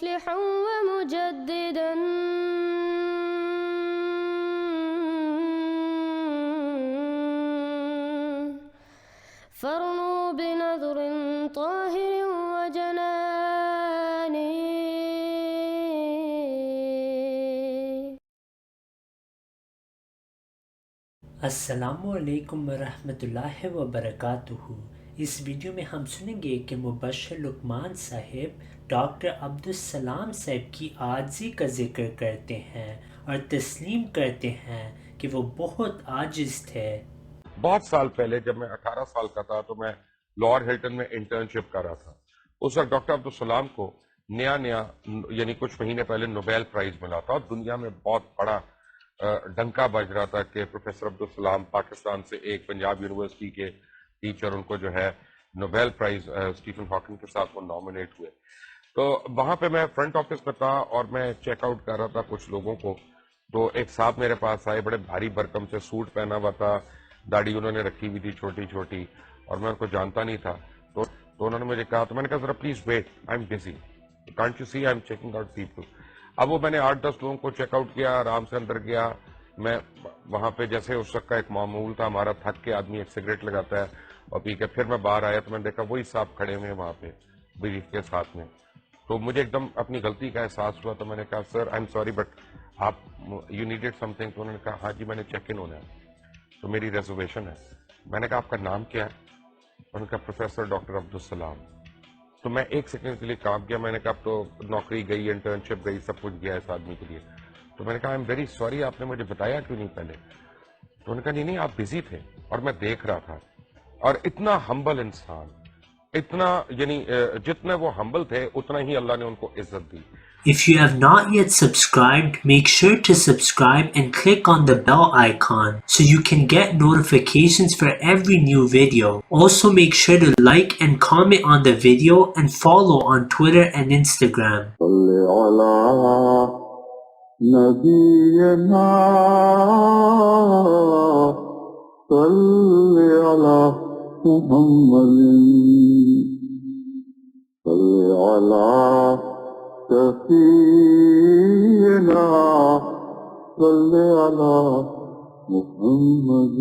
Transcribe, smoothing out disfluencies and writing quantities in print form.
مصلحا ومجددا فارنوا بنظر طاهر وجنان. السلام علیکم ورحمۃ اللہ وبرکاتہ۔ اس ویڈیو میں ہم سنیں گے کہ مبشر لقمان صاحب ڈاکٹر عبدالسلام صاحب کی عاجزی کا ذکر کرتے ہیں اور تسلیم کرتے ہیں کہ وہ بہت عاجز تھے۔ بہت سال پہلے جب میں 18 سال کا تھا تو میں لاہور ہلٹن میں انٹرنشپ کر رہا تھا۔ اس وقت ڈاکٹر عبدالسلام کو نیا یعنی کچھ مہینے پہلے نوبیل پرائز ملا تھا اور دنیا میں بہت بڑا ڈنکا بج رہا تھا کہ پروفیسر عبدالسلام پاکستان سے ایک پنجاب یونیورسٹی کے ٹیچر ان کو جو ہے نوبیل پرائز اسٹیفن ہاکنگ کے ساتھ وہ نامنیٹ ہوئے۔ تو وہاں پہ میں فرنٹ آفس میں تھا اور میں چیک آؤٹ کر رہا تھا کچھ لوگوں کو، تو ایک صاحب میرے پاس آئے، بڑے بھاری بھرکم سے سوٹ پہنا ہوا تھا، داڑھی انہوں نے رکھی ہوئی تھی چھوٹی چھوٹی، اور میں ان کو جانتا نہیں تھا۔ تو انہوں نے مجھے کہا، تو میں نے کہا ذرا please wait, I am busy, can't you see I am checking out people. اب وہ میں نے 8-10 لوگوں کو چیک آؤٹ کیا، آرام سے اندر گیا۔ میں وہاں پہ جیسے اس وقت کا ایک معمول تھا ہمارا، تھک کے آدمی ایک سگریٹ لگاتا ہے اور پی کے پھر میں باہر آیا تو میں نے دیکھا وہی صاحب کھڑے ہوئے وہاں پہ بریف کے ساتھ میں۔ تو مجھے ایک دم اپنی غلطی کا احساس ہوا، تو میں نے کہا سر آئی ایم سوری بٹ آپ یو نیڈیڈ سم تھنگ۔ تو انہوں نے کہا ہاں جی میں نے چیک ان ہونا ہے تو میری ریزرویشن ہے۔ میں نے کہا آپ کا نام کیا ہے؟ انہوں نے کہا پروفیسر ڈاکٹر عبدالسلام۔ تو میں ایک سیکنڈ کے لیے کام کیا، میں نے کہا اب تو نوکری گئی، انٹرنشپ گئی، سب کچھ گیا اس آدمی کے لیے۔ تو میں نے کہا آئی ایم ویری سوری، آپ نے مجھے بتایا کیوں نہیں پہلے؟ تو انہوں نے کہا نہیں آپ بزی تھے اور میں دیکھ رہا تھا۔ اور اتنا ہمبل انسان، اتنا یعنی جتنا وہ ہمبل تھے اتنا ہی اللہ نے ان کو عزت دی۔ If you have not yet subscribed, make sure to subscribe and click on the bell icon so you can get notifications for every new video. Also make sure to like and comment on the video and follow on Twitter and Instagram. صل على نبينا صل على محمد صل على سفينا صل على محمد